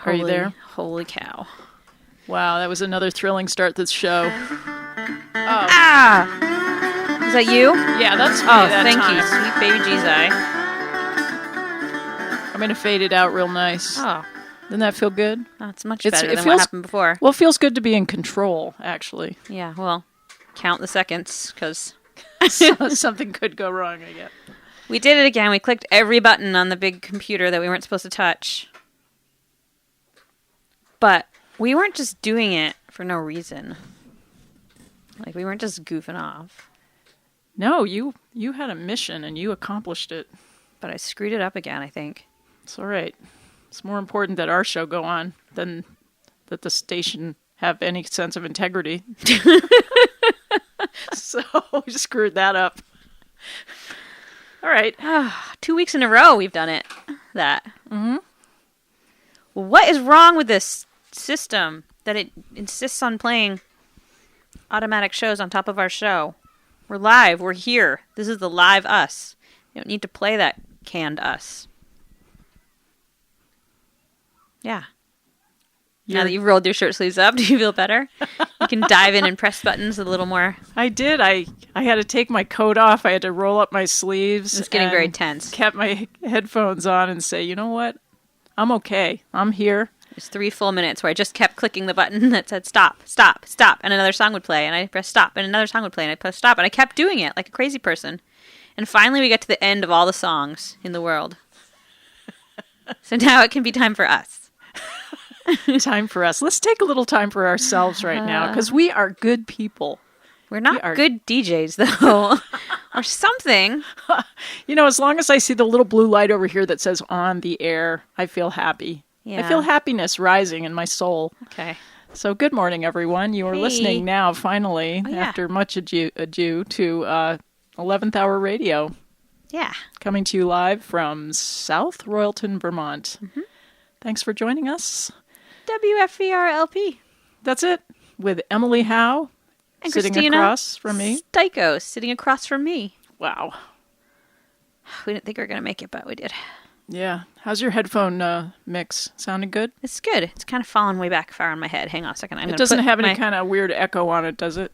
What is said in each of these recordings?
Are you there? Holy cow. Wow, that was another thrilling start to this show. Ah! Is that you? Yeah, that's me thank time. you, sweet baby Jesus. I'm going to fade it out real nice. Oh. Doesn't that feel good? That's much better than what happened before. Well, it feels good to be in control, actually. Yeah, well, count the seconds, because something could go wrong again. We did it again. We clicked every button on the big computer that we weren't supposed to touch. But we weren't just doing it for no reason. Like, we weren't just goofing off. No, you had a mission and you accomplished it. But I screwed it up again, I think. It's all right. It's more important that our show go on than that the station have any sense of integrity. So we screwed that up. All right. 2 weeks in a row we've done it. That. Mm-hmm. What is wrong with this system that it insists on playing automatic shows on top of our show? We're live. We're here. This is the live us. You don't need to play that canned us. Yeah. Now that you've rolled your shirt sleeves up, do you feel better? You can dive in and press buttons a little more. I did. I had to take my coat off. I had to roll up my sleeves. It's getting very tense. Kept my headphones on and say, you know what? I'm okay. I'm here. There's 3 full minutes where I just kept clicking the button that said stop, stop, stop, and another song would play, and I pressed stop, and another song would play, and I pressed stop, and I kept doing it like a crazy person. And finally we get to the end of all the songs in the world. So now it can be time for us. Time for us. Let's take a little time for ourselves right now, because we are good people. We're not good DJs, though. Or something. You know, as long as I see the little blue light over here that says on the air, I feel happy. Yeah. I feel happiness rising in my soul. Okay. So good morning, everyone. You are listening now, finally, after much ado to 11th Hour Radio. Yeah. Coming to you live from South Royalton, Vermont. Mm-hmm. Thanks for joining us. WFVR-LP. That's it. With Emily Howe. And sitting Kristina across from me. Stykos sitting across from me. Wow. We didn't think we were going to make it, but we did. Yeah. How's your headphone mix? Sounding good? It's good. It's kind of fallen way back far in my head. Hang on a second. It doesn't have any kind of weird echo on it, does it?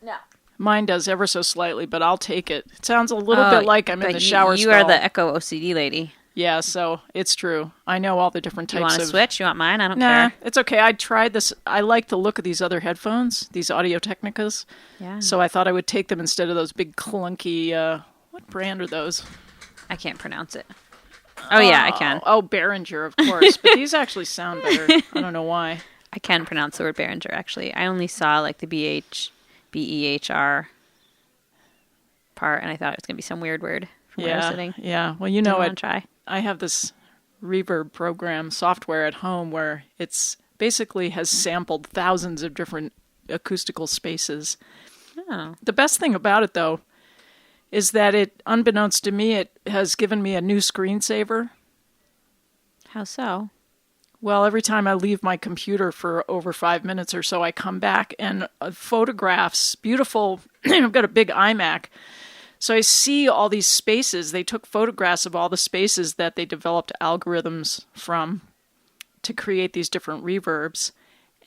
No. Mine does ever so slightly, but I'll take it. It sounds a little bit like I'm in the shower stall. You are the echo OCD lady. Yeah, so it's true. I know all the different types of... You want to switch? You want mine? I don't care. Nah, it's okay. I tried this. I like the look of these other headphones, these Audio Technicas. Yeah. So I thought I would take them instead of those big clunky... what brand are those? I can't pronounce it. Oh, yeah, I can. Oh, Behringer, of course. But these actually sound better. I don't know why. I can pronounce the word Behringer, actually. I only saw, like, the B-E-H-R part, and I thought it was going to be some weird word from where I was sitting. Yeah. Well, I have this reverb program software at home where it's basically has sampled thousands of different acoustical spaces. Oh. The best thing about it, though, is that it, unbeknownst to me, it has given me a new screensaver. How so? Well, every time I leave my computer for over 5 minutes or so, I come back and photographs, beautiful, I've got a big iMac, so I see all these spaces. They took photographs of all the spaces that they developed algorithms from to create these different reverbs.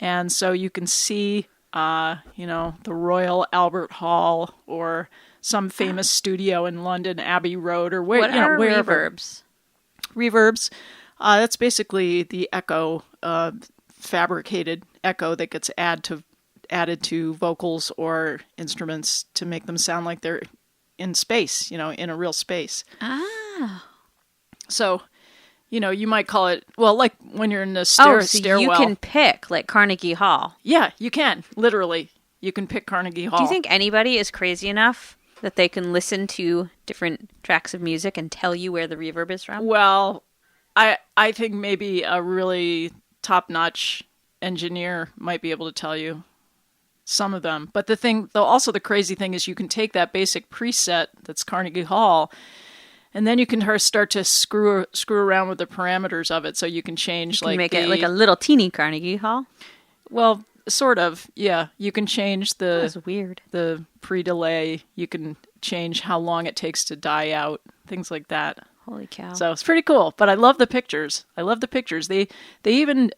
And so you can see, the Royal Albert Hall or some famous studio in London, Abbey Road, or wherever. Reverbs? Reverbs. That's basically the echo, fabricated echo that gets added to vocals or instruments to make them sound like they're in space, in a real space. Ah. So, you might call it, well, like when you're in the stairwell. You can pick, like Carnegie Hall. Yeah, you can. Literally. You can pick Carnegie Hall. Do you think anybody is crazy enough that they can listen to different tracks of music and tell you where the reverb is from? Well, I think maybe a really top-notch engineer might be able to tell you some of them. But also the crazy thing is you can take that basic preset that's Carnegie Hall, and then you can start to screw around with the parameters of it, so you can change make it like a little teeny Carnegie Hall. Well, sort of, yeah. You can change That's weird. The pre-delay. You can change how long it takes to die out, things like that. Holy cow. So it's pretty cool, but I love the pictures. They even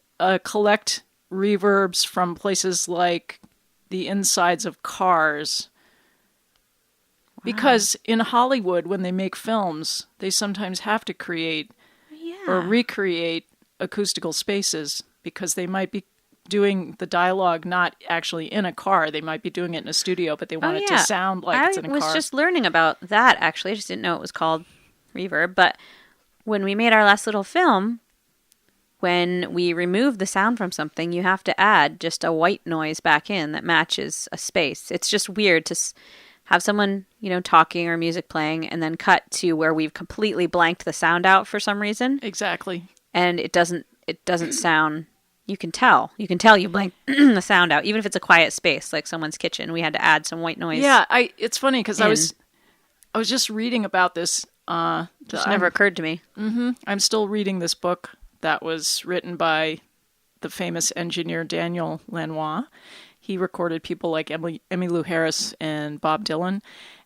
collect reverbs from places like the insides of cars. Wow. Because in Hollywood, when they make films, they sometimes have to create or recreate acoustical spaces because they might be doing the dialogue not actually in a car. They might be doing it in a studio, but they want it to sound like it's in a car. I was just learning about that, actually. I just didn't know it was called reverb. But when we made our last little film, when we remove the sound from something, you have to add just a white noise back in that matches a space. It's just weird to have someone, talking or music playing and then cut to where we've completely blanked the sound out for some reason. Exactly. And it doesn't sound. You can tell you blank the sound out, even if it's a quiet space like someone's kitchen. We had to add some white noise. Yeah, it's funny because I was just reading about this. Just never occurred to me. Mm-hmm. I'm still reading this book that was written by the famous engineer Daniel Lanois. He recorded people like Emmylou Harris and Bob Dylan.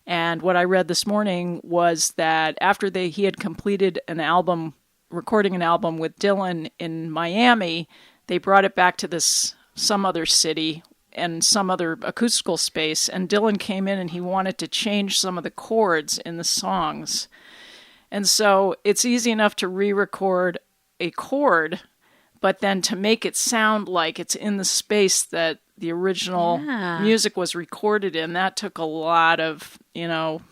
And what I read this morning was that after he had completed recording an album with Dylan in Miami, they brought it back to some other city and some other acoustical space. And Dylan came in and he wanted to change some of the chords in the songs. And so it's easy enough to re-record a chord, but then to make it sound like it's in the space that the original music was recorded in, that took a lot of,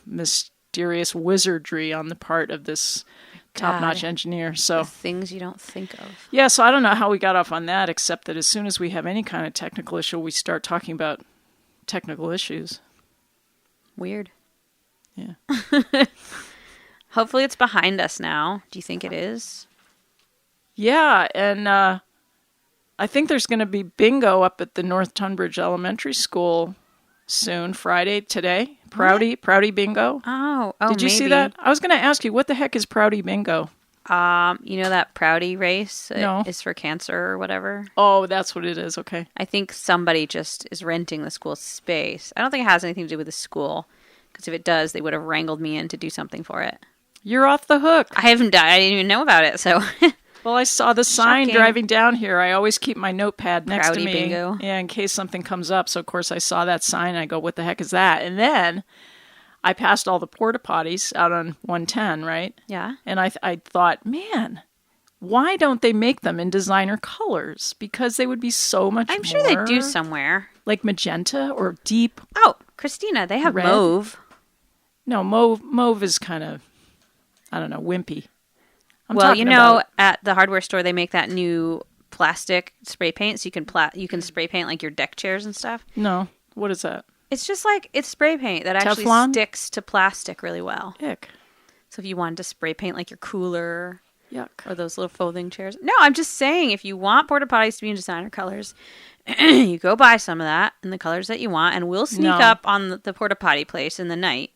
mysterious wizardry on the part of this top-notch engineer. So the things you don't think of. Yeah, so I don't know how we got off on that, except that as soon as we have any kind of technical issue, we start talking about technical issues. Weird. Yeah. Hopefully it's behind us now. Do you think it is? Yeah, and I think there's going to be bingo up at the North Tunbridge Elementary School soon, today. Proudy bingo. Oh, Did you see that? I was going to ask you, what the heck is Proudy bingo? That Proudy race No. is for cancer or whatever. Oh, that's what it is. Okay. I think somebody just is renting the school space. I don't think it has anything to do with the school, because if it does, they would have wrangled me in to do something for it. You're off the hook. I didn't even know about it, so... Well, I saw the sign driving down here. I always keep my notepad next to me. Bingo. Yeah, in case something comes up. So, of course, I saw that sign and I go, what the heck is that? And then I passed all the porta-potties out on 110, right? Yeah. And I thought, man, why don't they make them in designer colors? Because they would be so much more. I'm sure they do somewhere. Like magenta or deep. Oh, Kristina, they have red. mauve. No, mauve is kind of, I don't know, wimpy. At the hardware store, they make that new plastic spray paint, so you can spray paint like your deck chairs and stuff. No, what is that? It's just like, it's spray paint that actually Teflon? sticks to plastic really well. Ick. So if you wanted to spray paint like your cooler Yuck. or those little folding chairs. No, I'm just saying, if you want porta potties to be in designer colors, you go buy some of that in the colors that you want, and we'll sneak up on the porta potty place in the night.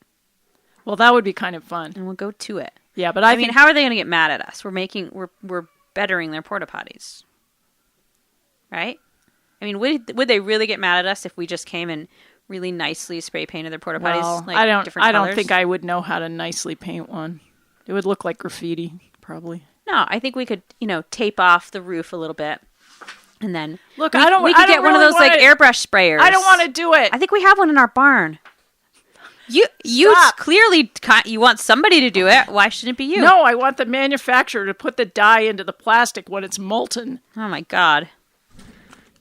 Well, that would be kind of fun. And we'll go to it. Yeah, but I mean, how are they going to get mad at us? We're bettering their porta potties. Right? I mean, would they really get mad at us if we just came and really nicely spray painted their porta potties? Well, Like, I don't think I would know how to nicely paint one. It would look like graffiti, probably. No, I think we could, tape off the roof a little bit, and then look. We could get one of those like airbrush sprayers. I don't want to do it. I think we have one in our barn. You clearly you want somebody to do it. Why shouldn't it be you? No, I want the manufacturer to put the dye into the plastic when it's molten. Oh my God.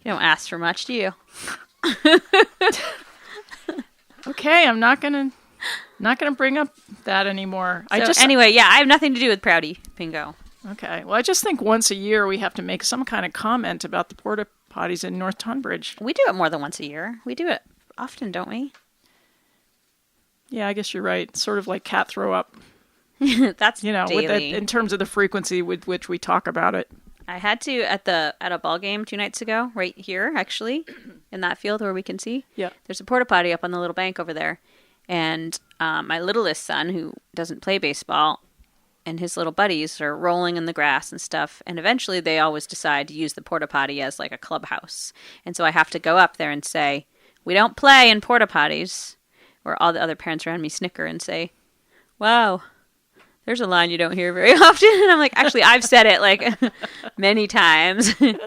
You don't ask for much, do you? Okay, I'm not gonna bring up that anymore. Anyway, yeah, I have nothing to do with Proudy Pingo. Okay, well, I just think once a year we have to make some kind of comment about the porta potties in North Tunbridge. We do it more than once a year. We do it often, don't we? Yeah, I guess you're right. It's sort of like cat throw up. That's daily. In terms of the frequency with which we talk about it. I had to at a ball game 2 nights ago, right here, actually, in that field where we can see. Yeah. There's a porta potty up on the little bank over there. And my littlest son, who doesn't play baseball, and his little buddies are rolling in the grass and stuff. And eventually they always decide to use the porta potty as like a clubhouse. And so I have to go up there and say, we don't play in porta potties. Or all the other parents around me snicker and say, wow, there's a line you don't hear very often. And I'm like, actually, I've said it like many times in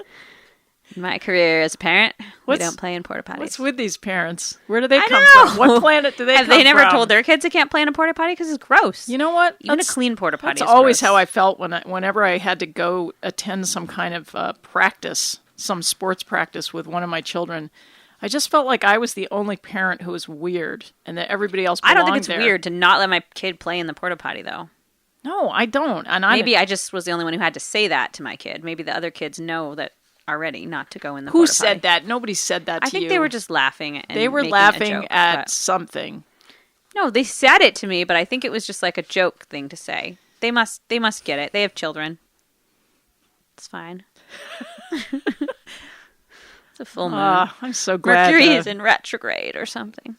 my career as a parent. We don't play in porta potties. What's with these parents? Where do they come from? What planet do they come from? Have they never told their kids they can't play in a porta potty because it's gross? You know what? Even a clean porta potty That's is always gross. how I felt whenever I had to go attend some kind of practice, some sports practice with one of my children. I just felt like I was the only parent who was weird and that everybody else belonged there. I don't think it's weird to not let my kid play in the porta potty, though. No, I don't. And Maybe I just was the only one who had to say that to my kid. Maybe the other kids know that already not to go in the porta potty. Who said that? Nobody said that to you. I think they were just laughing. And they were laughing at something. No, they said it to me, but I think it was just like a joke thing to say. They must get it. They have children. It's fine. It's a full moon. I'm so glad. Mercury is in retrograde or something.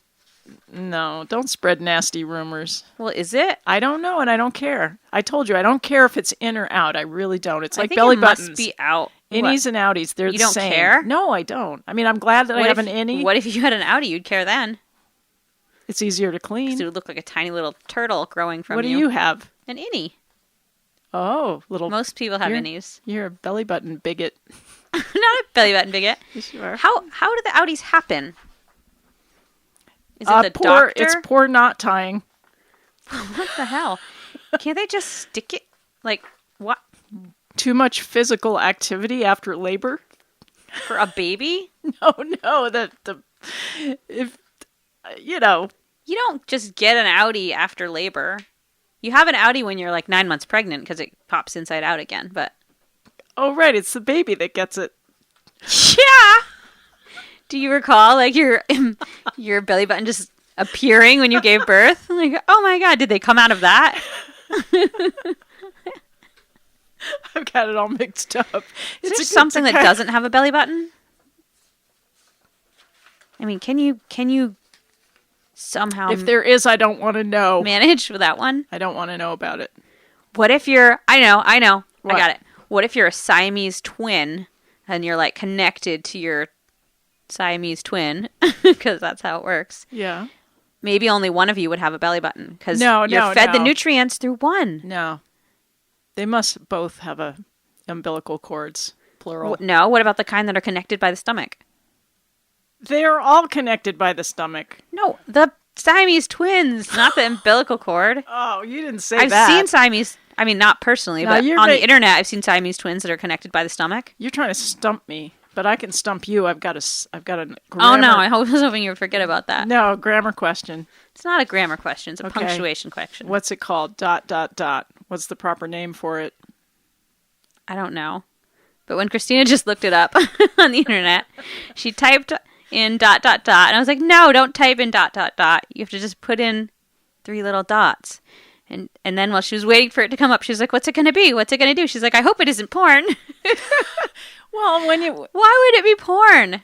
No, don't spread nasty rumors. Well, is it? I don't know, and I don't care. I told you, I don't care if it's in or out. I really don't. It's like belly buttons. Must be out. Innies and outies, they're the same. You don't care? No, I don't. I mean, I'm glad that I have an innie. What if you had an outie? You'd care then. It's easier to clean. Because it would look like a tiny little turtle growing from you. What do you have? An innie. Oh, little. Most people have innies. You're a belly button bigot. Not a belly button bigot. Yes, you are. How do the outies happen? Is it the doctor? It's poor knot tying. What the hell? Can't they just stick it? Like, what? Too much physical activity after labor? For a baby? No, if, you know. You don't just get an outie after labor. You have an outie when you're like 9 months pregnant because it pops inside out again, but. Oh, right. It's the baby that gets it. Yeah. Do you recall like your belly button just appearing when you gave birth? Like, oh my God, did they come out of that? I've got it all mixed up. Is there something that doesn't have a belly button? I mean, can you somehow... If there is, I don't want to know. Manage with that one? I don't want to know about it. What if you're... I know. What? I got it. What if you're a Siamese twin and you're like connected to your Siamese twin? Because that's how it works. Yeah. Maybe only one of you would have a belly button because you're fed the nutrients through one. No. They must both have umbilical cords, plural. No, what about the kind that are connected by the stomach? They are all connected by the stomach. No, the Siamese twins, not the umbilical cord. Oh, you didn't say that. I've seen Siamese, I mean, not personally, but on the internet, I've seen Siamese twins that are connected by the stomach. You're trying to stump me, but I can stump you. I've got a grammar. Oh, no, I was hoping you would forget about that. No, grammar question. It's not a grammar question. It's a punctuation question. What's it called? ... What's the proper name for it? I don't know. But when Kristina just looked it up on the internet, she typed in ... And I was like, no, don't type in ... You have to just put in 3 little dots. And then while she was waiting for it to come up, she was like, what's it going to be? What's it going to do? She's like, I hope it isn't porn. Well, why would it be porn?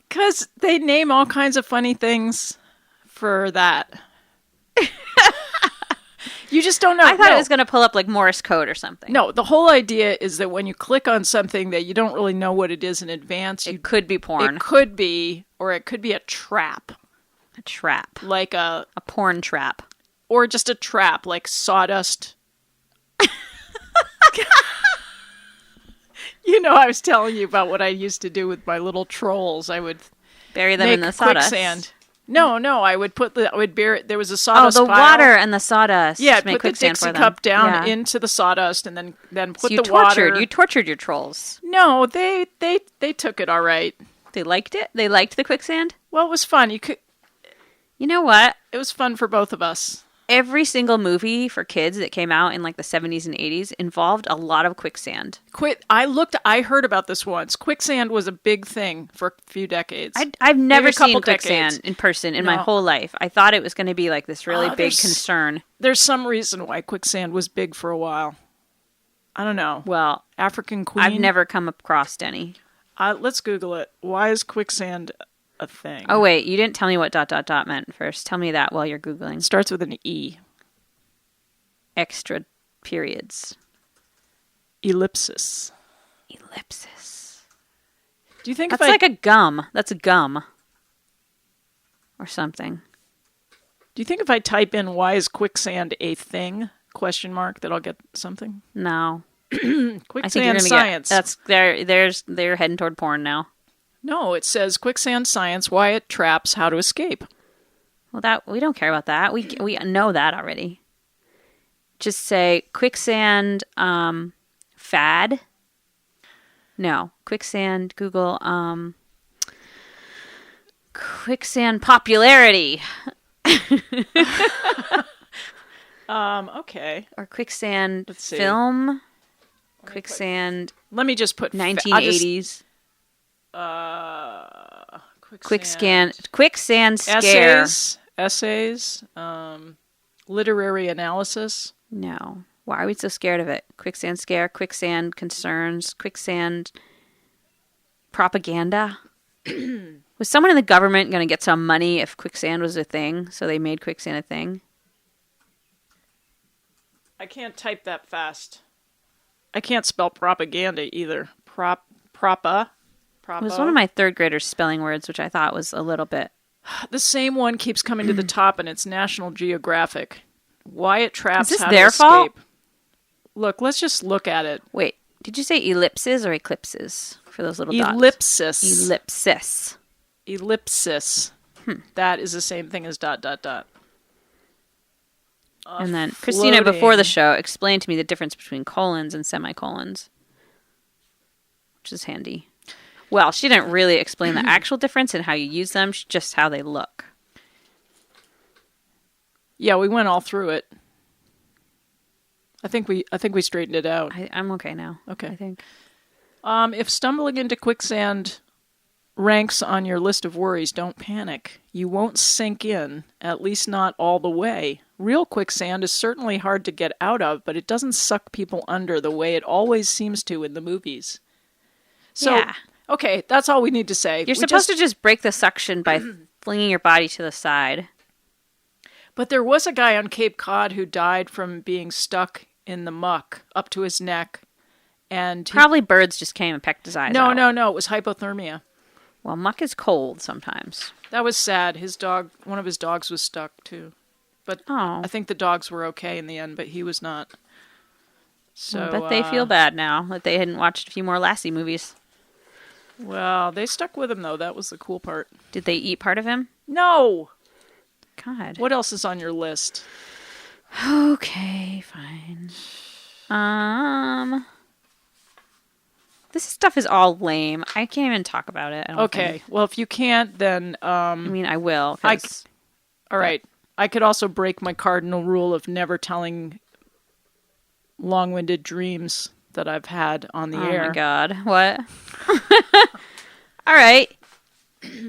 Because they name all kinds of funny things for that. You just don't know. I thought it was going to pull up like Morse code or something. No, the whole idea is that when you click on something that you don't really know what it is in advance, it could be porn. It could be, or it could be a trap. A trap. Like a porn trap. Or just a trap, like sawdust. You know, I was telling you about what I used to do with my little trolls. I would bury them in the sawdust. Quicksand. No, I would bury. There was a sawdust pile. water and the sawdust. Yeah, put the Dixie cup down into the sawdust, and then put the water. You tortured your trolls. No, they took it all right. They liked it. They liked the quicksand. Well, it was fun. You know what? It was fun for both of us. Every single movie for kids that came out in like the 70s and 80s involved a lot of quicksand. I heard about this once. Quicksand was a big thing for a few decades. I've never seen quicksand in person in my whole life. I thought it was going to be like this really big concern. There's some reason why quicksand was big for a while. I don't know. Well, African Queen? I've never come across any. Let's Google it. Why is quicksand a thing? Oh, wait. You didn't tell me what ... meant first. Tell me that while you're Googling. It starts with an E. Extra periods. Ellipsis. Do you think that's like a gum? That's a gum. Or something. Do you think if I type in why is quicksand a thing? ? That I'll get something? No. Quicksand science. They're heading toward porn now. No, it says quicksand science, why it traps, how to escape. Well, we don't care about that. We know that already. Just say quicksand fad. No, quicksand. Google quicksand popularity. Okay. Or quicksand film. Quicksand. Let me just put 1980s. Quicksand scare. Essays. Literary analysis. No. Why are we so scared of it? Quicksand scare, quicksand concerns, quicksand propaganda. Was someone in the government going to get some money if quicksand was a thing? So they made quicksand a thing? I can't type that fast. I can't spell propaganda either. Propa. It was one of my third graders' spelling words, which I thought was a little bit... The same one keeps coming to the top, and it's National Geographic. Why it traps, is this how their to escape. fault? Look, let's just look at it. Wait, did you say ellipses or eclipses for those little dots? Ellipsis. Ellipsis. That is the same thing as ... And then Kristina, before the show, explained to me the difference between colons and semicolons, which is handy. Well, she didn't really explain the actual difference in how you use them, just how they look. Yeah, we went all through it. I think we straightened it out. I'm okay now. Okay. I think. If stumbling into quicksand ranks on your list of worries, don't panic. You won't sink in, at least not all the way. Real quicksand is certainly hard to get out of, but it doesn't suck people under the way it always seems to in the movies. So, yeah. Okay, that's all we need to say. You're supposed to just break the suction by flinging your body to the side. But there was a guy on Cape Cod who died from being stuck in the muck up to his neck. And probably birds just came and pecked his eyes out. No. It was hypothermia. Well, muck is cold sometimes. That was sad. One of his dogs was stuck too. But I think the dogs were okay in the end, but he was not. So I bet they feel bad now that they hadn't watched a few more Lassie movies. Well, they stuck with him, though. That was the cool part. Did they eat part of him? No! God. What else is on your list? Okay, fine. This stuff is all lame. I can't even talk about it. Okay. Well, if you can't, then... I mean, I will. All right. I could also break my cardinal rule of never telling long-winded dreams that I've had on the air. Oh, my God. What? All right.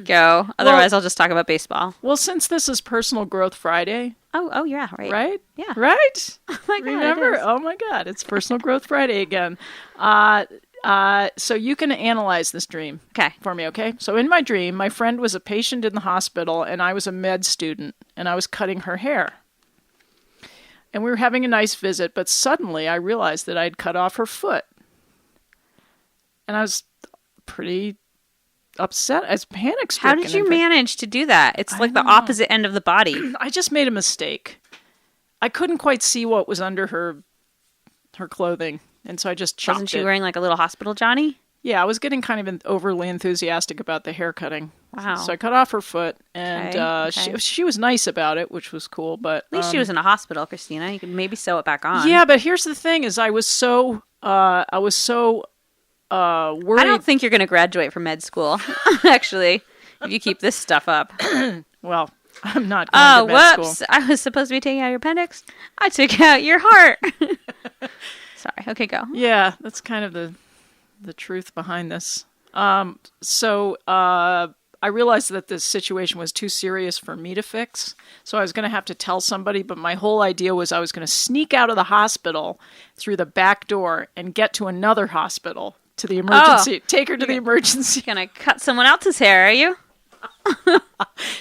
Go. Otherwise, I'll just talk about baseball. Well, since this is Personal Growth Friday. Oh, yeah, right. Right? Yeah. Right? Oh my God, Remember? it is. Oh my God, it's Personal Growth Friday again. So you can analyze this dream for me, okay? So in my dream, my friend was a patient in the hospital and I was a med student and I was cutting her hair. And we were having a nice visit, but suddenly I realized that I'd cut off her foot. And I was pretty upset. I was panic-stricken. How did you manage to do that? It's like the opposite end of the body. I just made a mistake. I couldn't quite see what was under her clothing, and so I just chopped it. Wasn't she wearing like a little hospital Johnny? Yeah, I was getting kind of overly enthusiastic about the hair cutting. Wow. So I cut off her foot, and Okay. she was nice about it, which was cool. But At least she was in a hospital, Kristina. You could maybe sew it back on. Yeah, but here's the thing: is I was so worried. I don't think you're going to graduate from med school, actually, if you keep this stuff up. Well, I'm not going to med whoops. school. I was supposed to be taking out your appendix. I took out your heart. Sorry. Okay, go. Yeah, that's kind of the truth behind this. I realized that this situation was too serious for me to fix, so I was going to have to tell somebody, but my whole idea was I was going to sneak out of the hospital through the back door and get to another hospital, to the emergency, take her to the emergency. You're going to cut someone else's hair, are you?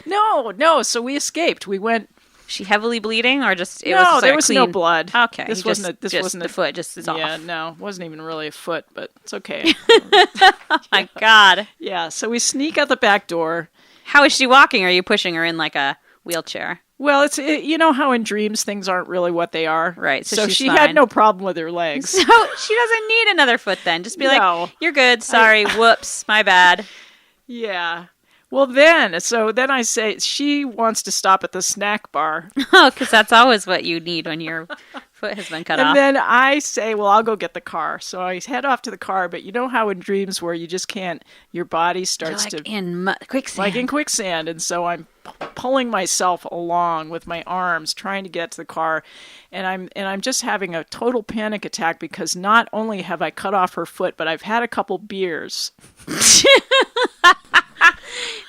No, so we escaped. We went... She heavily bleeding, or just there was no blood. Okay, this wasn't the foot. Just is off. Yeah, no, it wasn't even really a foot, but it's okay. Oh my God. Yeah, so we sneak out the back door. How is she walking? Are you pushing her in like a wheelchair? Well, you know how in dreams things aren't really what they are, right? So she had fine. no problem with her legs. So she doesn't need another foot then. Just be like, "You're good. Sorry. Whoops. My bad." Yeah. Well, then I say she wants to stop at the snack bar. Oh, because that's always what you need when your foot has been cut off. And then I say, well, I'll go get the car. So I head off to the car, but you know how in dreams where you just can't, your body starts You're like to... in quicksand. Like in quicksand. And so I'm pulling myself along with my arms, trying to get to the car. And I'm just having a total panic attack because not only have I cut off her foot, but I've had a couple beers.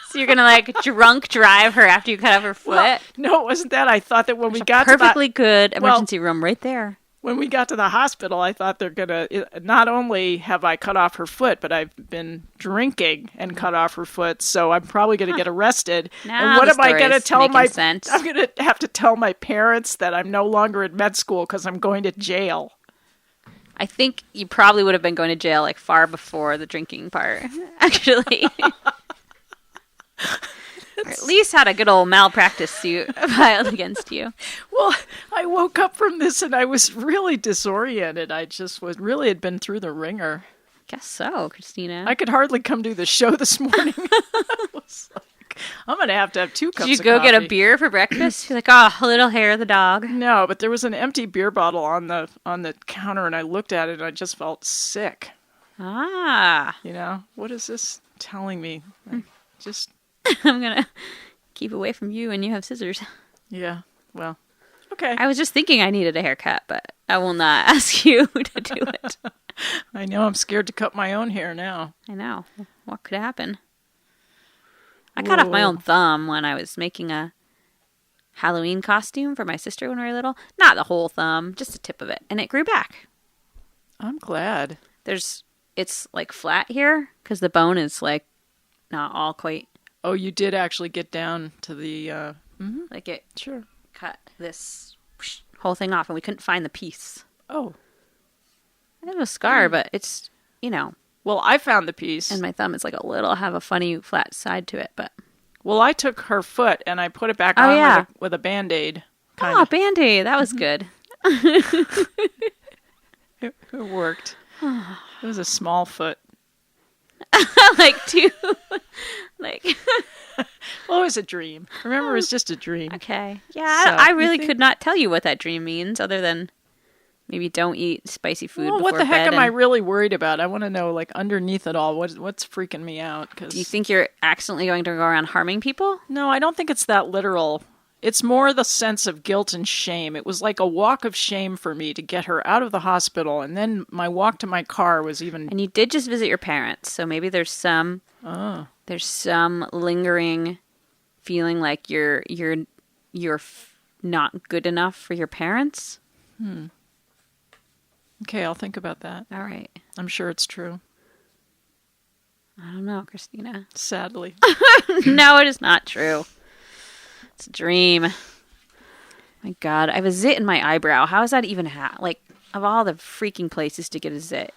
So you're gonna like drunk drive her after you cut off her foot? Well, no, it wasn't that. I thought that when we got perfectly good emergency room right there. When we got to the hospital, I thought they're gonna not only have I cut off her foot, but I've been drinking and cut off her foot, so I'm probably gonna get arrested. Now and what the am I gonna story's tell making my? sense. I'm gonna have to tell my parents that I'm no longer in med school because I'm going to jail. I think you probably would have been going to jail like far before the drinking part, actually. Or at least had a good old malpractice suit filed against you. Well, I woke up from this and I was really disoriented. I just had been through the ringer. Guess so, Kristina. I could hardly come do the show this morning. I was like, I'm going to have 2 cups of coffee. Did you go get a beer for breakfast? You're like, oh, a little hair of the dog. No, but there was an empty beer bottle on the counter and I looked at it and I just felt sick. Ah. You know, what is this telling me? Just... I'm going to keep away from you and you have scissors. Yeah, well, okay. I was just thinking I needed a haircut, but I will not ask you to do it. I know, I'm scared to cut my own hair now. I know. What could happen? I cut off my own thumb when I was making a Halloween costume for my sister when we were little. Not the whole thumb, just the tip of it. And it grew back. I'm glad. It's like flat here because the bone is like not all quite. Oh, you did actually get down to the... Like it Sure. cut this whole thing off and we couldn't find the piece. Oh. I have a scar, but it's, Well, I found the piece. and my thumb is like have a funny flat side to it, but. Well, I took her foot and I put it back Oh, on yeah. with a Band-Aid. Oh, Band-Aid. That was good. It worked. It was a small foot. Like two. Like. Well, it was a dream. Remember, it was just a dream. Okay. Yeah, So, I really you think- could not tell you what that dream means other than maybe don't eat spicy food Well, before what the heck bed am I and- really worried about? I want to know, like, underneath it all, what's freaking me out? 'Cause... Do you think you're accidentally going to go around harming people? No, I don't think it's that literal. It's more the sense of guilt and shame. It was like a walk of shame for me to get her out of the hospital, and then my walk to my car was even... And you did just visit your parents, so maybe there's some lingering feeling like you're not good enough for your parents. Okay, I'll think about that. All right. I'm sure it's true. I don't know, Kristina. Sadly. No, it is not true. It's a dream. My God, I have a zit in my eyebrow. How is that even like, of all the freaking places to get a zit?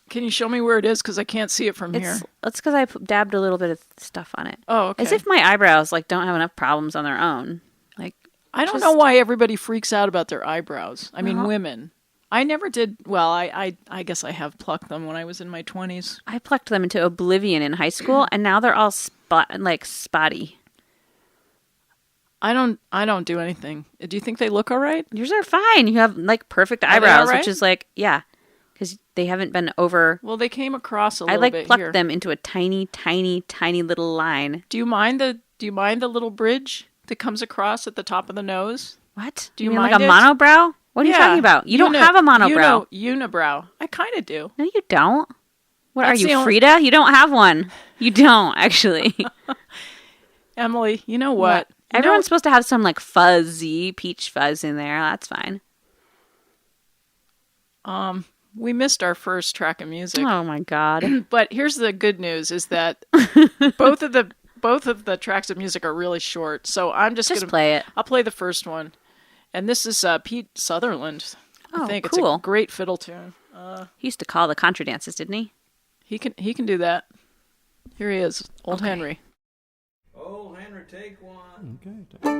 Can you show me where it is? Because I can't see it from here. It's because I dabbed a little bit of stuff on it. Oh, okay. As if my eyebrows like don't have enough problems on their own. Like, I don't know why everybody freaks out about their eyebrows. I mean, women. I never did. Well, I guess I have plucked them when I was in my 20s. I plucked them into oblivion in high school, and now they're all spotty. I don't do anything. Do you think they look all right? Yours are fine. You have like perfect eyebrows, which is like, yeah, because they haven't been over. Well, they came across a little bit. I plucked them into a tiny, tiny, tiny little line. Do you mind the little bridge that comes across at the top of the nose? What? Do you mean mind like a monobrow? What are you talking about? You don't have a monobrow. Unibrow. I kind of do. No, you don't. What are you, Frida? You don't have one. You don't, actually. Emily, you know what? Everyone's supposed to have some like fuzzy peach fuzz in there. That's fine. We missed our first track of music. Oh my God. But here's the good news is that both of the tracks of music are really short. So I'm just going to play it. I'll play the first one. And this is Pete Sutherland. I think cool. It's a great fiddle tune. He used to call the contra dances, didn't he? He can do that. Here he is, Old Henry. Old Henry, take one. Okay.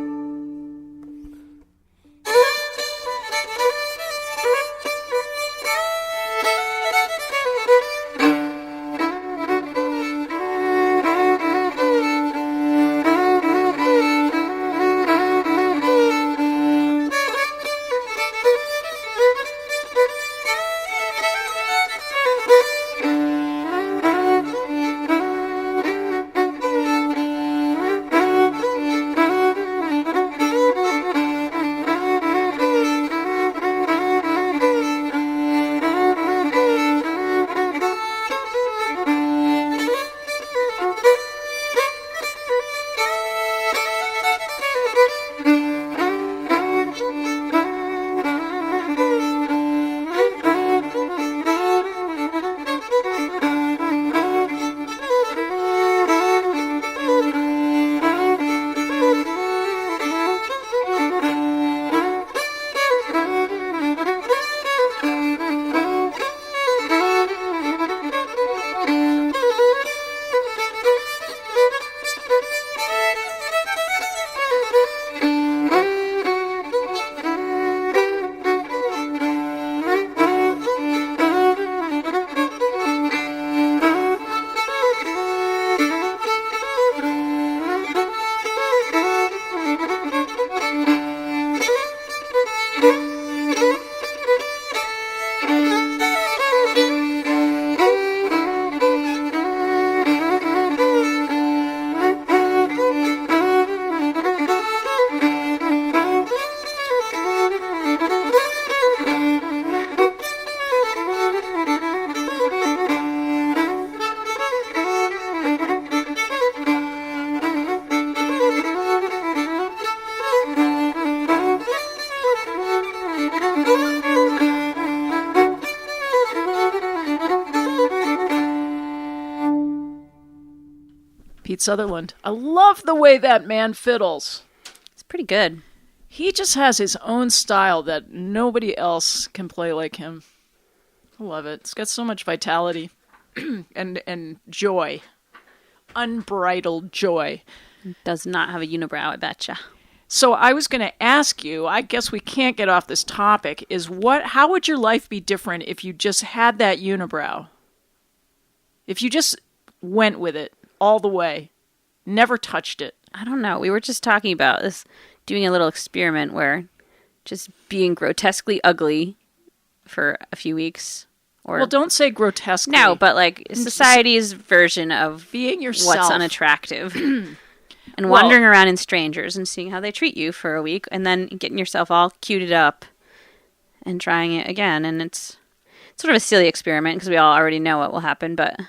Pete Sutherland. I love the way that man fiddles. It's pretty good. He just has his own style that nobody else can play like him. I love it. It's got so much vitality and joy. Unbridled joy. Does not have a unibrow, I betcha. So I was going to ask you, I guess we can't get off this topic, is how would your life be different if you just had that unibrow? If you just went with it all the way, never touched it. I don't know. We were just talking about this, doing a little experiment where just being grotesquely ugly for a few weeks. Well, don't say grotesquely. No, but like society's version of being yourself. What's unattractive. and wandering around in strangers and seeing how they treat you for a week, and then getting yourself all cuted up and trying it again. And it's sort of a silly experiment because we all already know what will happen, but...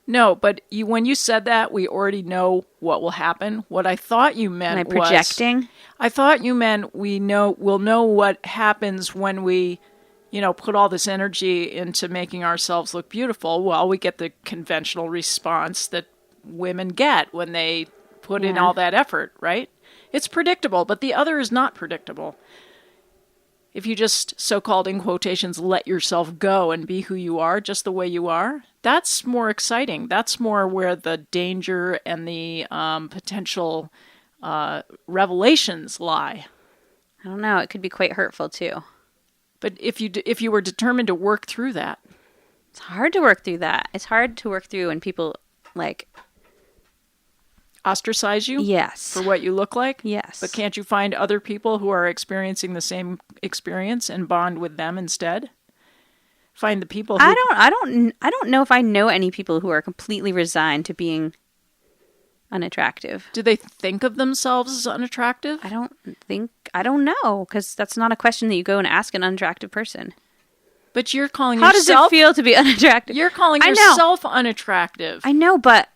No, but when you said that, we already know what will happen. What I thought you meant Am I projecting? I thought you meant we'll know what happens when we, put all this energy into making ourselves look beautiful. Well, we get the conventional response that women get when they put in all that effort, right? It's predictable, but the other is not predictable. If you just, so-called in quotations, let yourself go and be who you are, just the way you are, that's more exciting. That's more where the danger and the potential revelations lie. I don't know. It could be quite hurtful, too. But if you were determined to work through that... It's hard to work through that. It's hard to work through when people, ostracize you? Yes. For what you look like? Yes. But can't you find other people who are experiencing the same experience and bond with them instead? Find the people who... I don't know if I know any people who are completely resigned to being unattractive. Do they think of themselves as unattractive? I don't know, because that's not a question that you go and ask an unattractive person. But you're calling How yourself... does it feel to be unattractive? You're calling yourself unattractive. I know, but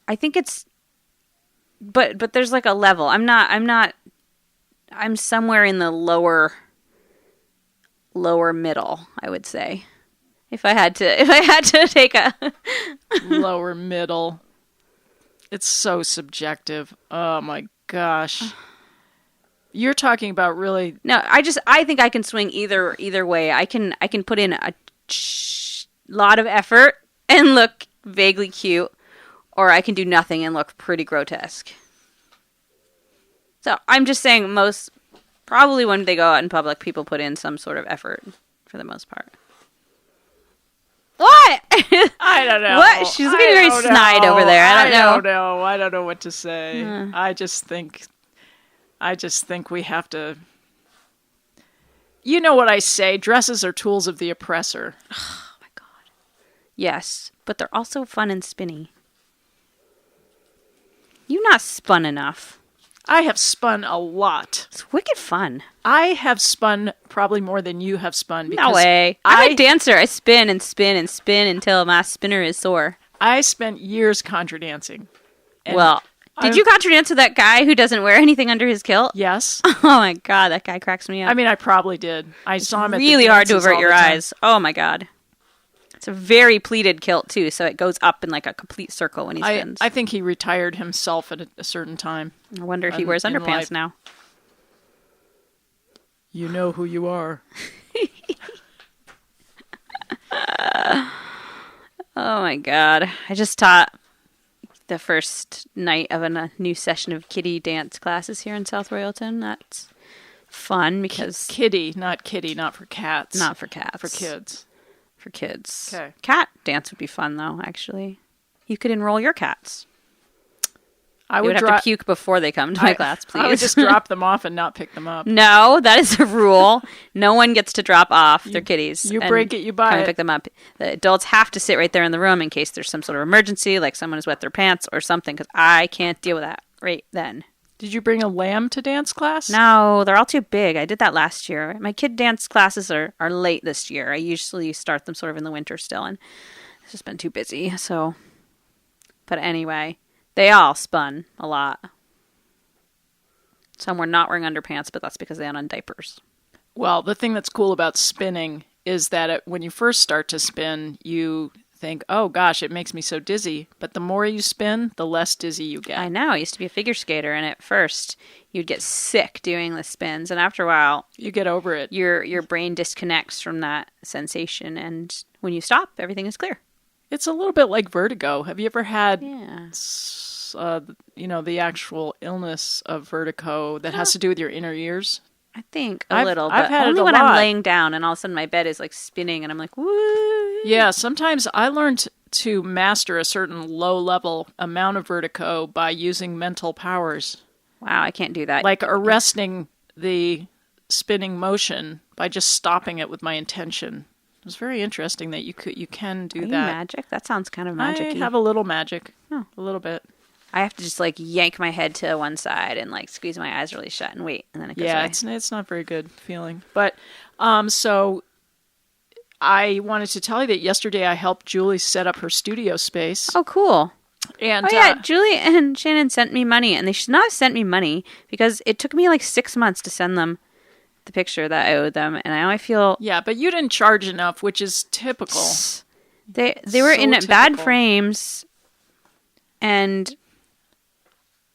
I think it's... But there's a level. I'm somewhere in the lower middle, I would say. If I had to take a lower middle. It's so subjective. Oh my gosh. You're talking about really... No, I think I can swing either way. I can put in a lot of effort and look vaguely cute, or I can do nothing and look pretty grotesque. So I'm just saying probably when they go out in public, people put in some sort of effort for the most part. What? I don't know. What? She's looking very snide over there. I don't know. I don't know what to say. I just think we have to... You know what I say, dresses are tools of the oppressor. Oh my God. Yes, but they're also fun and spinny. You've not spun enough. I have spun a lot. It's wicked fun. I have spun probably more than you have spun. Because no way. I'm a dancer. I spin and spin and spin until my spinner is sore. I spent years contra dancing. Well, did you contra dance with that guy who doesn't wear anything under his kilt? Yes. Oh my God, that guy cracks me up. I mean, I probably did. I saw him at the really hard to dances avert all your the time. eyes. Oh my God. It's a very pleated kilt too, so it goes up in a complete circle when he spins. I think he retired himself at a certain time. I wonder if he wears underpants now. You know who you are. Oh my God. I just taught the first night of a new session of kiddie dance classes here in South Royalton. That's fun because... Kitty, not for cats. Not for cats. For kids. For kids. Okay. Cat dance would be fun, though, actually. You could enroll your cats. I would have to puke before they come to my class, please. I would just drop them off and not pick them up. No, that is a rule. No one gets to drop off their kitties. You break it, you buy it. Pick them up. The adults have to sit right there in the room in case there's some sort of emergency, like someone has wet their pants or something, because I can't deal with that right then. Did you bring a lamb to dance class? No, they're all too big. I did that last year. My kid dance classes are late this year. I usually start them sort of in the winter still, and it's just been too busy. So, but anyway, they all spun a lot. Some were not wearing underpants, but that's because they had on diapers. Well, the thing that's cool about spinning is that when you first start to spin, you think, oh gosh, it makes me so dizzy. But the more you spin, the less dizzy you get. I know. I used to be a figure skater, and at first you'd get sick doing the spins, and after a while you get over it. Your brain disconnects from that sensation, and when you stop, everything is clear. It's a little bit like vertigo. Have you ever had the actual illness of vertigo that has to do with your inner ears? I think a little, I've but had only it a when lot. I'm laying down and all of a sudden my bed is spinning and I'm like, woo. Yeah, sometimes I learned to master a certain low-level amount of vertigo by using mental powers. Wow, I can't do that. Like arresting the spinning motion by just stopping it with my intention. It was very interesting that you can do that. Magic? That sounds kind of magic-y. I have a little magic. A little bit. I have to just like yank my head to one side and like squeeze my eyes really shut and wait, and then it goes away. It's not very good feeling. But so I wanted to tell you that yesterday I helped Julie set up her studio space. Oh, cool. And Julie and Shannon sent me money, and they should not have sent me money because it took me like 6 months to send them the picture that I owed them, and now I feel... Yeah, but you didn't charge enough, which is typical. They were in typical. Bad frames, and...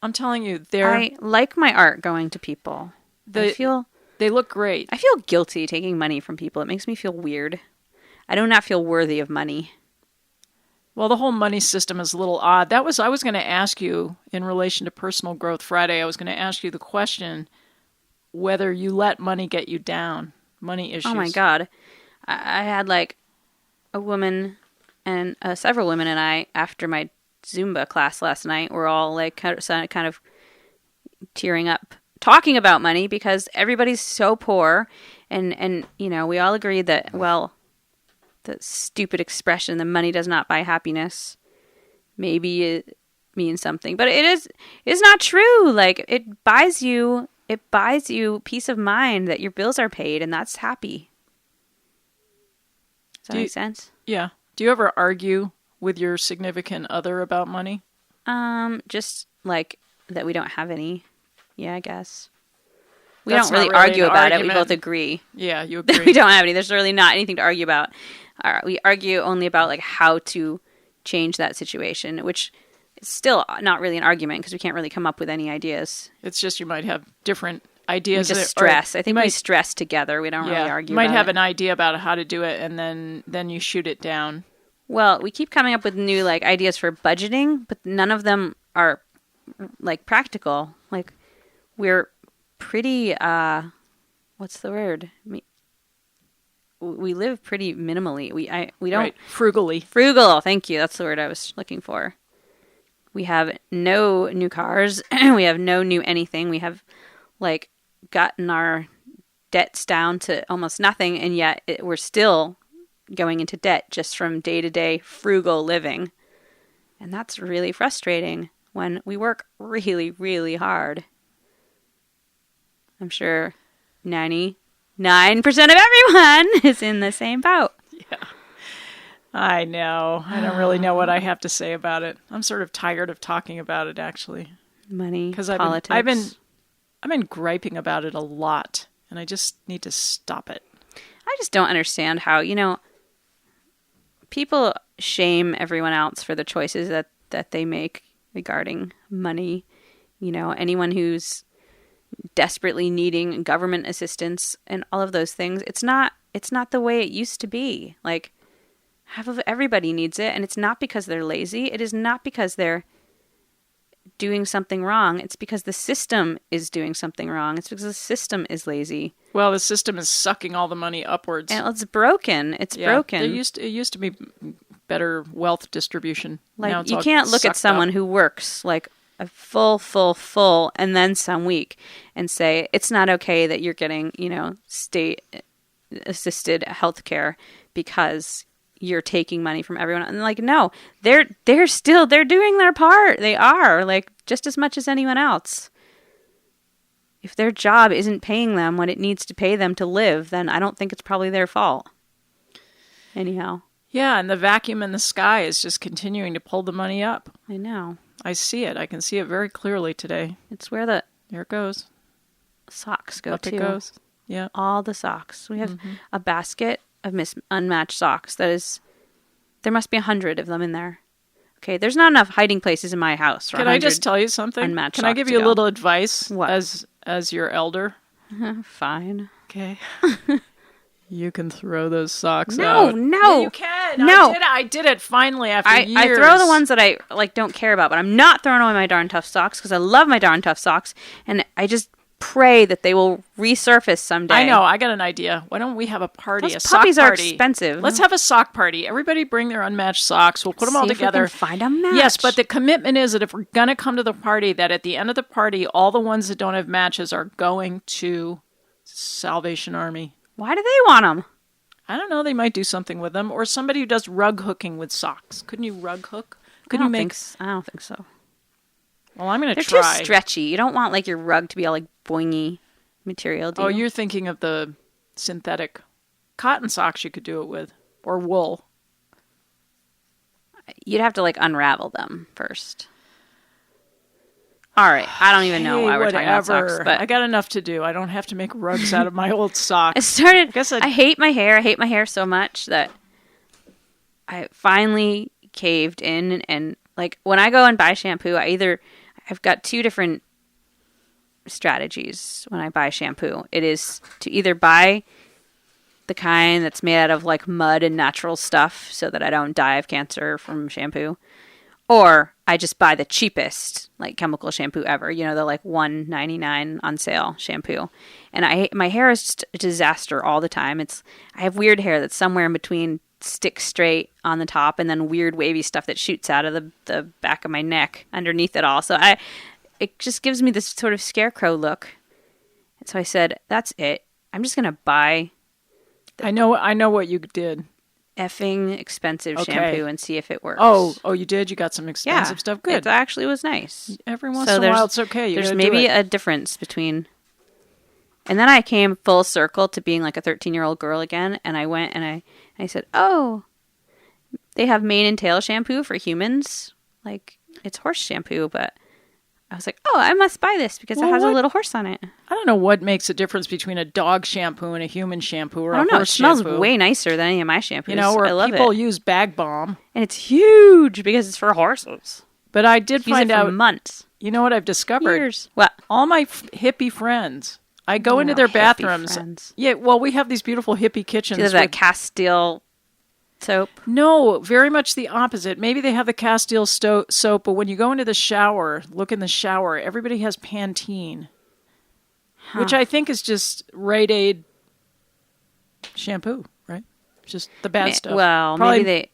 I'm telling you, I like my art going to people. They look great. I feel guilty taking money from people. It makes me feel weird. I do not feel worthy of money. Well, the whole money system is a little odd. I was going to ask you, in relation to Personal Growth Friday, I was going to ask you the question whether you let money get you down. Money issues. Oh my God. I had like a woman and several women and I, after my Zumba class last night, we're all like kind of tearing up talking about money because everybody's so poor, and you know, we all agreed that, well, the stupid expression, the money does not buy happiness, maybe it means something, but it's not true. Like it buys you peace of mind that your bills are paid, and that's happy. Does that make sense? Yeah. Do you ever argue with your significant other about money? Just like that we don't have any. Yeah, I guess. We That's don't really not really argue an about argument. it. We both agree. Yeah, you that agree. we don't have any. There's really not anything to argue about. We argue only about like how to change that situation, which is still not really an argument because we can't really come up with any ideas. It's just you might have different We ideas. just stress. I think we stress together. We don't really argue. You might about have it. an idea about how to do it, and then you shoot it down. Well, we keep coming up with new like ideas for budgeting, but none of them are like practical. Like we're pretty what's the word? We live pretty minimally. We don't Right. Frugally. frugal. Thank you. That's the word I was looking for. We have no new cars. We have no new anything. We have like gotten our debts down to almost nothing, and yet we're still going into debt just from day-to-day frugal living. And that's really frustrating when we work really, really hard. I'm sure 99% of everyone is in the same boat. Yeah. I know. I don't really know what I have to say about it. I'm sort of tired of talking about it, actually. Money, Because politics. I've been griping about it a lot, and I just need to stop it. I just don't understand how, people shame everyone else for the choices that they make regarding money. Anyone who's desperately needing government assistance and all of those things. It's not the way it used to be. Like, half of everybody needs it, and it's not because they're lazy. It is not because they're doing something wrong. It's because the system is doing something wrong. It's because the system is lazy. Well, the system is sucking all the money upwards. And it's broken. It's broken. It used to be better wealth distribution. Like, now it's you all can't look at sucked someone up. who works like a full, and then some week and say, it's not okay that you're getting, state assisted healthcare because you're taking money from everyone. And like, no, they're doing their part. They are, like, just as much as anyone else. If their job isn't paying them what it needs to pay them to live, then I don't think it's probably their fault. Anyhow. Yeah, and the vacuum in the sky is just continuing to pull the money up. I know. I see it. I can see it very clearly today. It's where the There it goes. socks go Up to. it goes. Yeah. All the socks. We have a basket of unmatched socks. There must be 100 of them in there. Okay, there's not enough hiding places in my house. Can I just tell you something? unmatched Can I socks give to you a go. little advice What? as your elder? Fine. Okay. You can throw those socks No, out. no. Yeah, you can. No. I did it finally after years. I throw the ones that I don't care about, but I'm not throwing away my darn tough socks because I love my darn tough socks, and I just pray that they will resurface someday. I know. I got an idea. Why don't we have a party? Those a sock puppies are party. expensive. Let's have a sock party. Everybody bring their unmatched socks. We'll put them all See if we together. can find a match. Yes, but the commitment is that if we're going to come to the party, that at the end of the party, all the ones that don't have matches are going to Salvation Army. Why do they want them? I don't know. They might do something with them. Or somebody who does rug hooking with socks. Couldn't you rug hook? I don't think so. Well, I'm going to They're try. too stretchy. You don't want like your rug to be all like boingy material, do you? You're thinking of the synthetic cotton socks you could do it with, or wool. You'd have to like unravel them first. All right. I don't even know why we're talking about socks, but I got enough to do. I don't have to make rugs out of my old socks. I hate my hair. I hate my hair so much that I finally caved in. And like when I go and buy shampoo, I've got two different strategies when I buy shampoo. It is to either buy the kind that's made out of like mud and natural stuff so that I don't die of cancer from shampoo, or I just buy the cheapest like chemical shampoo ever, the like $1.99 on sale shampoo. And my hair is just a disaster all the time. I have weird hair that's somewhere in between stick straight on the top and then weird wavy stuff that shoots out of the back of my neck underneath it all. So it just gives me this sort of scarecrow look. And so I said, that's it. I'm just going to buy I know what you did. Effing expensive shampoo and see if it works. Oh, you did? You got some expensive stuff? Good. It actually was nice. Every once in a while, it's okay. There's maybe a difference between... And then I came full circle to being like a 13-year-old girl again, and I went and I said, oh, they have mane and tail shampoo for humans. Like, it's horse shampoo, but... I was like, oh, I must buy this because it has a little horse on it. I don't know what makes a difference between a dog shampoo and a human shampoo or a horse shampoo. It smells way nicer than any of my shampoos. I love people it. use Bag Balm. And it's huge because it's for horses. But I did find out... for months. You know what I've discovered? Years. What? All my hippie friends, I go into their bathrooms. Friends. Yeah, well, we have these beautiful hippie kitchens. Does that Castile soap? No, very much the opposite. Maybe they have the Castile soap, but when you go into the shower, look in the shower, everybody has Pantene, which I think is just Rite Aid shampoo, right? Just the bad stuff. Well, maybe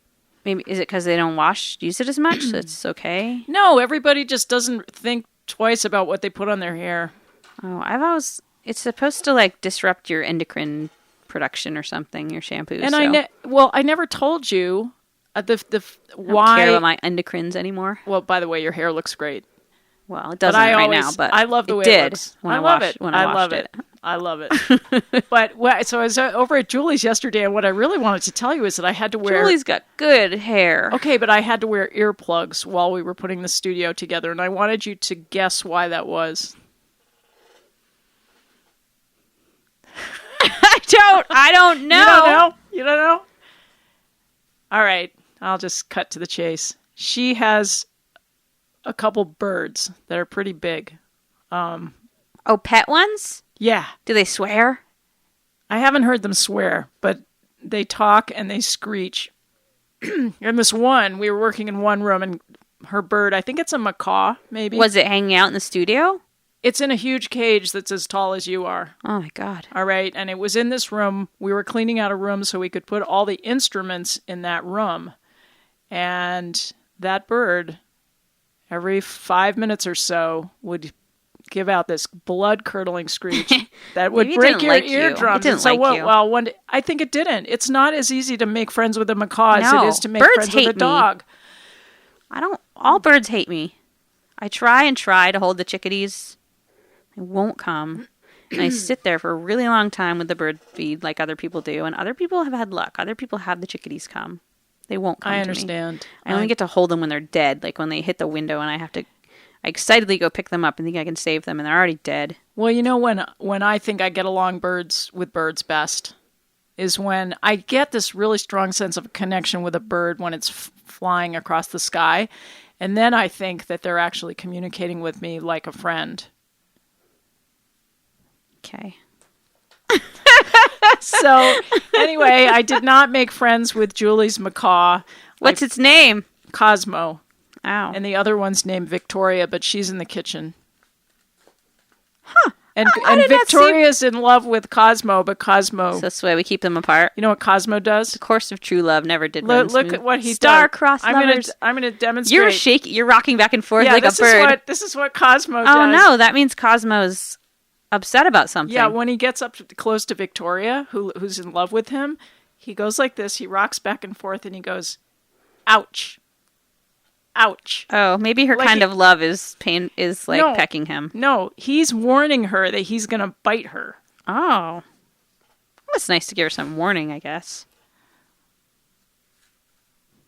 is it because they don't use it as much, so it's okay? No, everybody just doesn't think twice about what they put on their hair. Oh, it's supposed to like disrupt your endocrine production or something, your shampoo. And I never told you why. I don't care about my endocrines anymore. Well, by the way, your hair looks great. Well, it doesn't right now, but I love the way it looks. When I washed it. I love it. But so I was over at Julie's yesterday, and what I really wanted to tell you is that I had to wear... Julie's got good hair. Okay, but I had to wear earplugs while we were putting the studio together, and I wanted you to guess why that was. I don't know. You don't know? All right. I'll just cut to the chase. She has a couple birds that are pretty big. Pet ones? Yeah. Do they swear? I haven't heard them swear, but they talk and they screech. And this one, we were working in one room, and her bird, I think it's a macaw, maybe. Was it hanging out in the studio? It's in a huge cage that's as tall as you are. Oh, my God. All right. And it was in this room. We were cleaning out a room so we could put all the instruments in that room. And that bird, every 5 minutes or so, would give out this blood-curdling screech that would break your eardrums. It didn't like you. Well, I think it didn't. It's not as easy to make friends with a macaw as it is to make friends with a dog. All birds hate me. I try to hold the chickadees. They won't come. And I sit there for a really long time with the bird feed like other people do. And other people have had luck. Other people have the chickadees come. They won't come. I understand. To me. I only get to hold them when they're dead. Like when they hit the window and I excitedly go pick them up and think I can save them and they're already dead. Well, you know when I think I get along with birds best is when I get this really strong sense of connection with a bird when it's flying across the sky. And then I think that they're actually communicating with me like a friend. Okay. So, anyway, I did not make friends with Julie's macaw. What's its name? Cosmo. Ow. And the other one's named Victoria, but she's in the kitchen. Huh. And Victoria's in love with Cosmo, but Cosmo... So that's the way we keep them apart. You know what Cosmo does? The course of true love never did Look at what he does. Star-crossed lovers. I'm going to demonstrate. You're rocking back and forth like a bird. This is what Cosmo does. Oh, no, that means Cosmo's upset about something. Yeah, when he gets up close to Victoria, who's in love with him, he goes like this. He rocks back and forth, and he goes, ouch. Ouch. Oh, maybe her Like kind he- of love is like No. pecking him. No, he's warning her that he's going to bite her. Oh. Well, it's nice to give her some warning, I guess.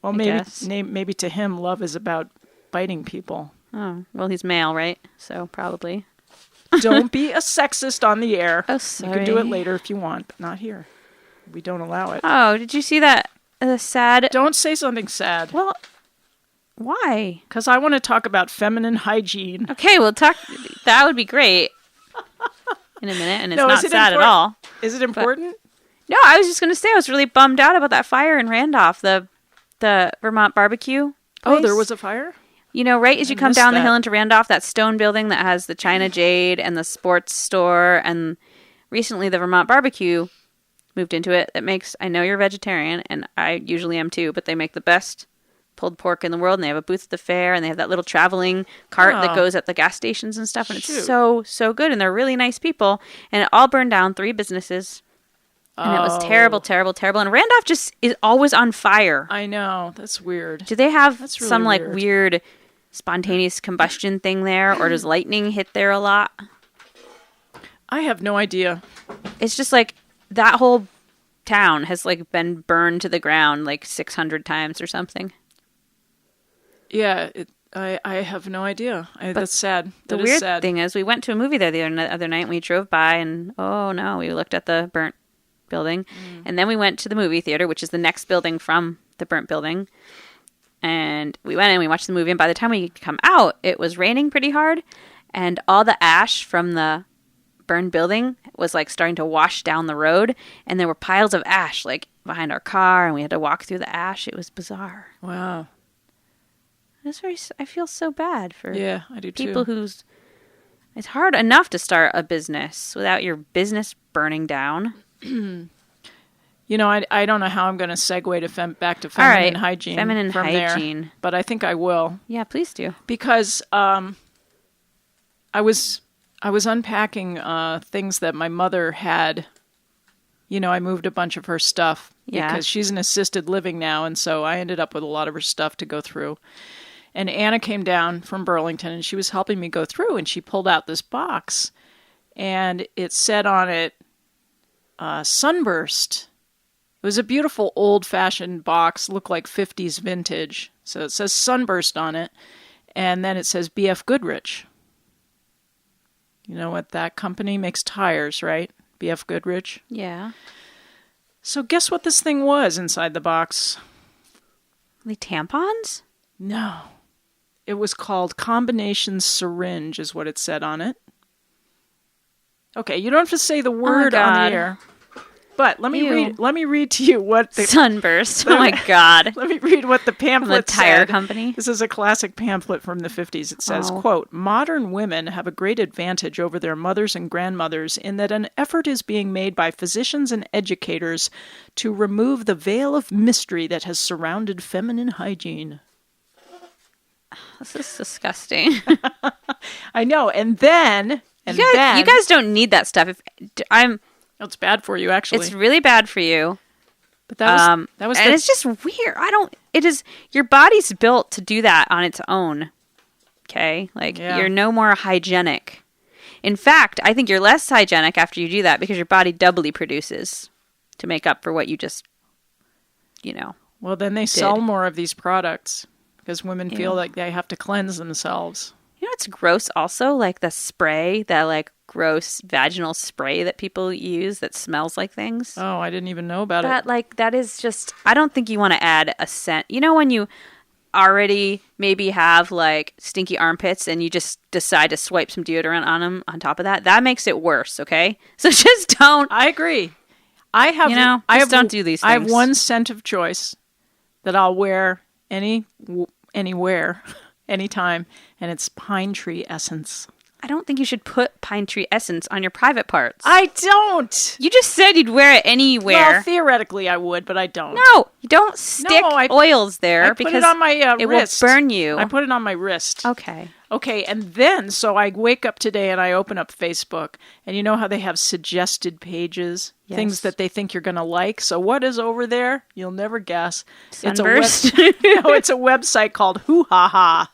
Well, I guess. maybe to him, love is about biting people. Oh, well, he's male, right? So probably. Don't be a sexist on the air. Oh, You can do it sorry. later if you want, but not here. We don't allow it. Oh, did you see that sad... Don't say something sad, Well, why? because I want to talk about feminine hygiene. Okay, we'll talk... That would be great in a minute, and it's No, not is it sad at important? all. Is it important? No, I was just going to say I was really bummed out about that fire in Randolph, the Vermont barbecue Oh, there place. was a fire? You know, right as you come missed down the that. hill into Randolph, that stone building that has the China Jade and the sports store, and recently the Vermont barbecue moved into it that makes, I know you're a vegetarian, and I usually am too, but they make the best pulled pork in the world, and they have a booth at the fair, and they have that little traveling cart that Oh. goes at the gas stations and stuff, and Shoot. it's so good, and they're really nice people, and it all burned down, 3 businesses, and it was terrible, and Randolph just is always on fire. I know. That's weird. Do they have That's really some like weird. weird spontaneous combustion thing there, or does lightning hit there a lot? I have no idea. It's just like that whole town has like been burned to the ground like 600 times or something. Yeah, I have no idea. That's sad. The That is weird sad. thing is we went to a movie there the other night and we drove by and oh no, we looked at the burnt building and then we went to the movie theater, which is the next building from the burnt building. And we went in, we watched the movie, and by the time we come out, it was raining pretty hard, and all the ash from the burned building was like starting to wash down the road, and there were piles of ash like behind our car, and we had to walk through the ash. It was bizarre. Wow. I feel so bad for Yeah, I do too. people who's... It's hard enough to start a business without your business burning down. You know, I don't know how I'm going to segue to back to All feminine right, hygiene. feminine from hygiene. there, but I think I will Yeah, please do. because I was unpacking things that my mother had. You know, I moved a bunch of her stuff because she's in assisted living now, and so I ended up with a lot of her stuff to go through. And Anna came down from Burlington, and she was helping me go through, and she pulled out this box, and it said on it, Sunburst. It was a beautiful old-fashioned box, looked like 50s vintage. So it says Sunburst on it, and then it says BF Goodrich. You know what? That company makes tires, right? BF Goodrich. Yeah. So guess what this thing was inside the box? Are they tampons? No. It was called Combination Syringe, is what it said on it. Okay, you don't have to say the word on God. the air. But let me Ew. read to you what the Sunburst. Oh my God. let me read what the From pamphlet the tire said. company? This is a classic pamphlet from the 50s. It says, Oh. quote, modern women have a great advantage over their mothers and grandmothers in that an effort is being made by physicians and educators to remove the veil of mystery that has surrounded feminine hygiene. This is disgusting. I know. And then, You guys don't need that stuff. it's bad for you, actually. It's really bad for you. But that was and it's just weird. It is, your body's built to do that on its own. Okay? Like, Yeah. you're no more hygienic. In fact, I think you're less hygienic after you do that because your body doubly produces to make up for what you just, well, then they sell more of these products because women feel like they have to cleanse themselves. You know what's gross also? Like the spray, that like gross vaginal spray that people use that smells like things. Oh, I didn't even know about it. That is just, I don't think you want to add a scent. You know when you already maybe have like stinky armpits and you just decide to swipe some deodorant on them on top of that? That makes it worse, okay? So just don't. I agree. I have, don't do these things. I have one scent of choice that I'll wear anywhere, anytime, and it's pine tree essence. I don't think you should put pine tree essence on your private parts. I don't. You just said you'd wear it anywhere. Well, theoretically I would, but I don't. No, you don't stick I oils there put because it on my it wrist. will burn you. I put it on my wrist. Okay. Okay, and then, so I wake up today and I open up Facebook, and you know how they have suggested pages? Yes. Things that they think you're going to like. So what is over there? You'll never guess. Sunburst? It's a website called Hoo Ha Ha.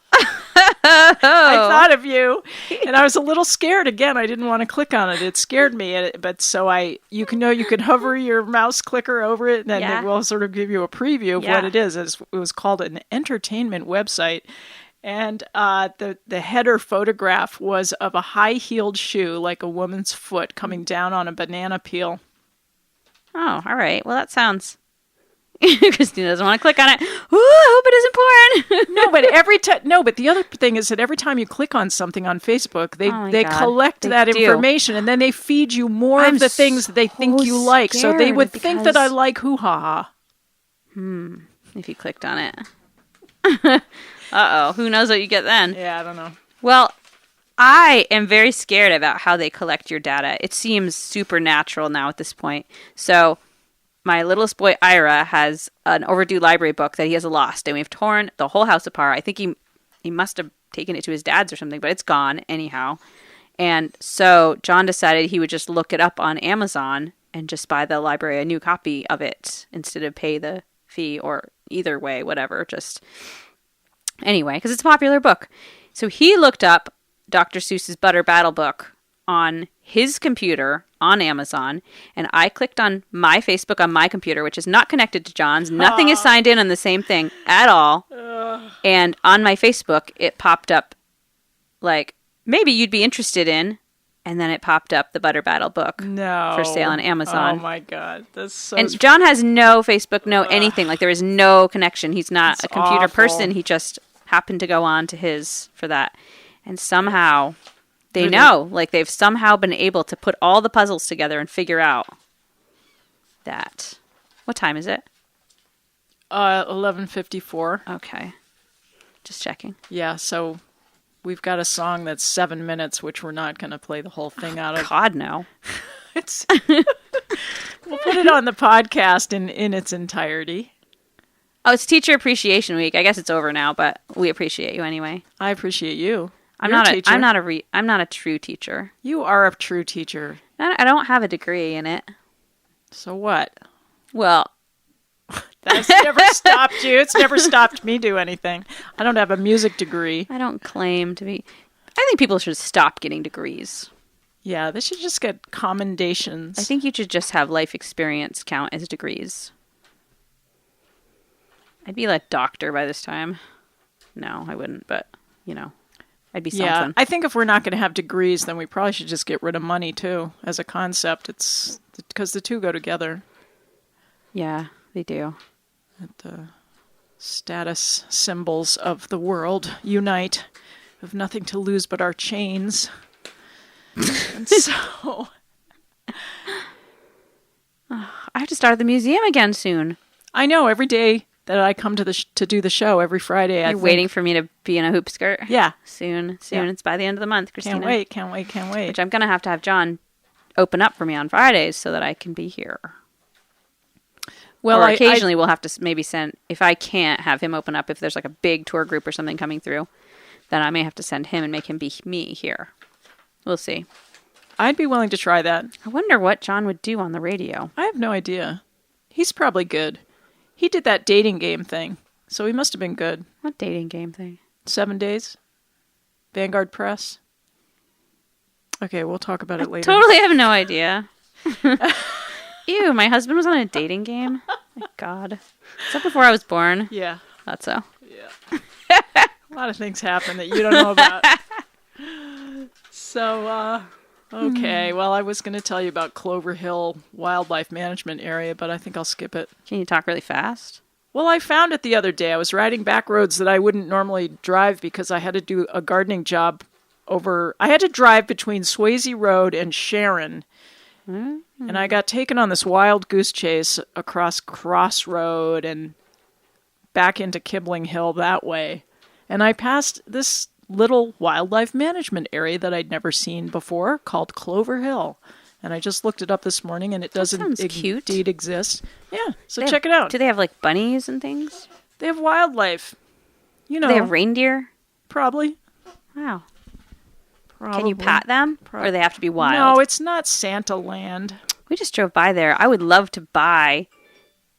I thought of you, and I was a little scared. Again, I didn't want to click on it. It scared me. But so you could hover your mouse clicker over it, and then it will sort of give you a preview of what it is. It was called an entertainment website. And the header photograph was of a high-heeled shoe, like a woman's foot, coming down on a banana peel. Oh, all right. Well, that sounds... Kristina doesn't want to click on it. Ooh, I hope it isn't porn. But the other thing is that every time you click on something on Facebook, they God. collect that information, and then they feed you more of the things that they think you like. So they would think that I like Hoo Ha Ha. If you clicked on it. Uh-oh. Who knows what you get then? Yeah, I don't know. Well, I am very scared about how they collect your data. It seems supernatural now at this point. So my littlest boy, Ira, has an overdue library book that he has lost, and we've torn the whole house apart. I think he must have taken it to his dad's or something, but it's gone anyhow. And so John decided he would just look it up on Amazon and just buy the library a new copy of it instead of pay the fee, or either way, whatever, just... Anyway, because it's a popular book. So he looked up Dr. Seuss's Butter Battle book on his computer on Amazon, and I clicked on my Facebook on my computer, which is not connected to John's. Nothing is signed in on the same thing at all. And on my Facebook, it popped up like, maybe you'd be interested in, and then it popped up the Butter Battle book for sale on Amazon. Oh my God. That's so... And John has no Facebook, no anything. Like, there is no connection. He's not a computer person. He just happened to go on to his for that. And somehow they know. Like, they've somehow been able to put all the puzzles together and figure out that. What time is it? 11:54. Okay. Just checking. Yeah, so we've got a song that's 7 minutes, which we're not going to play the whole thing out of. God, no. We'll put it on the podcast in its entirety. Oh, it's Teacher Appreciation Week. I guess it's over now, but we appreciate you anyway. I appreciate you. I'm not a true teacher. You are a true teacher. I don't have a degree in it. So what? Well, that's never stopped you. It's never stopped me do anything. I don't have a music degree. I don't claim to be. I think people should stop getting degrees. Yeah, they should just get commendations. I think you should just have life experience count as degrees. I'd be like doctor by this time. No, I wouldn't, but, I'd be something. Yeah, I think if we're not going to have degrees, then we probably should just get rid of money, too, as a concept. It's because the two go together. Yeah, they do. The status symbols of the world unite. We have nothing to lose but our chains. And so... I have to start at the museum again soon. I know, every day that I come to do the show, every Friday. You're waiting for me to be in a hoop skirt? Yeah. Soon. Yeah. It's by the end of the month, Kristina. Can't wait. Which I'm going to have John open up for me on Fridays so that I can be here. Well, occasionally we'll have to maybe send, if I can't have him open up, if there's like a big tour group or something coming through, then I may have to send him and make him be me here. We'll see. I'd be willing to try that. I wonder what John would do on the radio. I have no idea. He's probably good. He did that dating game thing, so he must have been good. What dating game thing? 7 Days. Vanguard Press. Okay, we'll talk about it later. Totally have no idea. Ew, my husband was on a dating game? My God. Is that before I was born? Yeah. Thought so. Yeah. A lot of things happen that you don't know about. So, okay. Well, I was going to tell you about Clover Hill Wildlife Management Area, but I think I'll skip it. Can you talk really fast? Well, I found it the other day. I was riding back roads that I wouldn't normally drive because I had to do a gardening job I had to drive between Swayze Road and Sharon. Mm-hmm. And I got taken on this wild goose chase across Cross Road and back into Kibling Hill that way. And I passed this little wildlife management area that I'd never seen before called Clover Hill. And I just looked it up this morning, and it doesn't indeed exist. Yeah, so check it out. Do they have, like, bunnies and things? They have wildlife. Do they have reindeer? Probably. Wow. Probably. Can you pat them? Or they have to be wild? No, it's not Santa Land. We just drove by there. I would love to buy.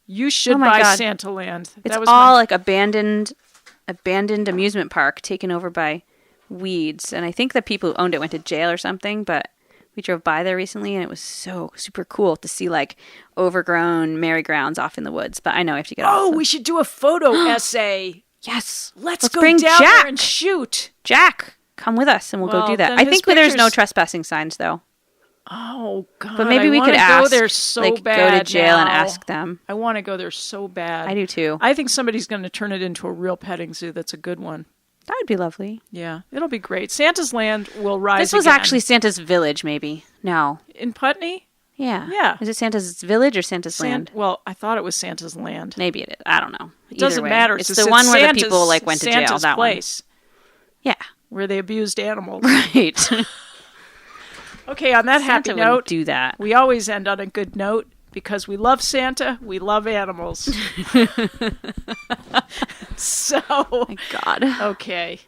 You should my buy God. Santa Land. It's all like abandoned amusement park taken over by weeds. And I think the people who owned it went to jail or something, but we drove by there recently and it was so super cool to see like overgrown merry-go-rounds off in the woods. But I know I have to get off. Oh, we should do a photo essay. Yes. Let's go bring down Jack. there and shoot. Jack, come with us and we'll go do that. then I his think there's no pictures- trespassing signs though. Oh, God. But maybe we could go ask. there so like, bad go to jail and now. ask them. I want to go there so bad. I do too. I think somebody's going to turn it into a real petting zoo that's a good one. That would be lovely. Yeah, it'll be great. Santa's Land will rise This was again. actually Santa's village, maybe. No. In Putney? Yeah. Yeah. Is it Santa's village or Santa's land? Well, I thought it was Santa's Land. Maybe it is. I don't know. It doesn't Either way. matter. It's just the one where Santa's, the people like went to jail. Santa's That place, one. Yeah. where they abused animals. Right. Okay, on that happy Santa note, wouldn't do that. we always end on a good note because we love Santa, we love animals. So, My God. okay.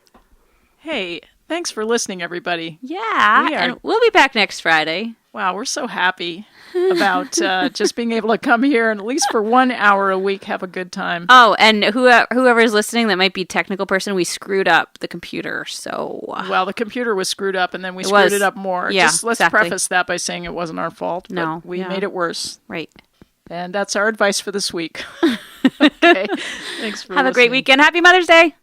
Hey, thanks for listening, everybody. Yeah. We are- And we'll be back next Friday. Wow, we're so happy about just being able to come here and at least for 1 hour a week have a good time. Oh, and whoever is listening that might be a technical person, we screwed up the computer. So Well, the computer was screwed up and then we screwed it up more. Yeah, Just let's exactly. preface that by saying it wasn't our fault. But No, we yeah. made it worse. right. And that's our advice for this week. Okay. Thanks for Have a great listening. weekend. Happy Mother's Day.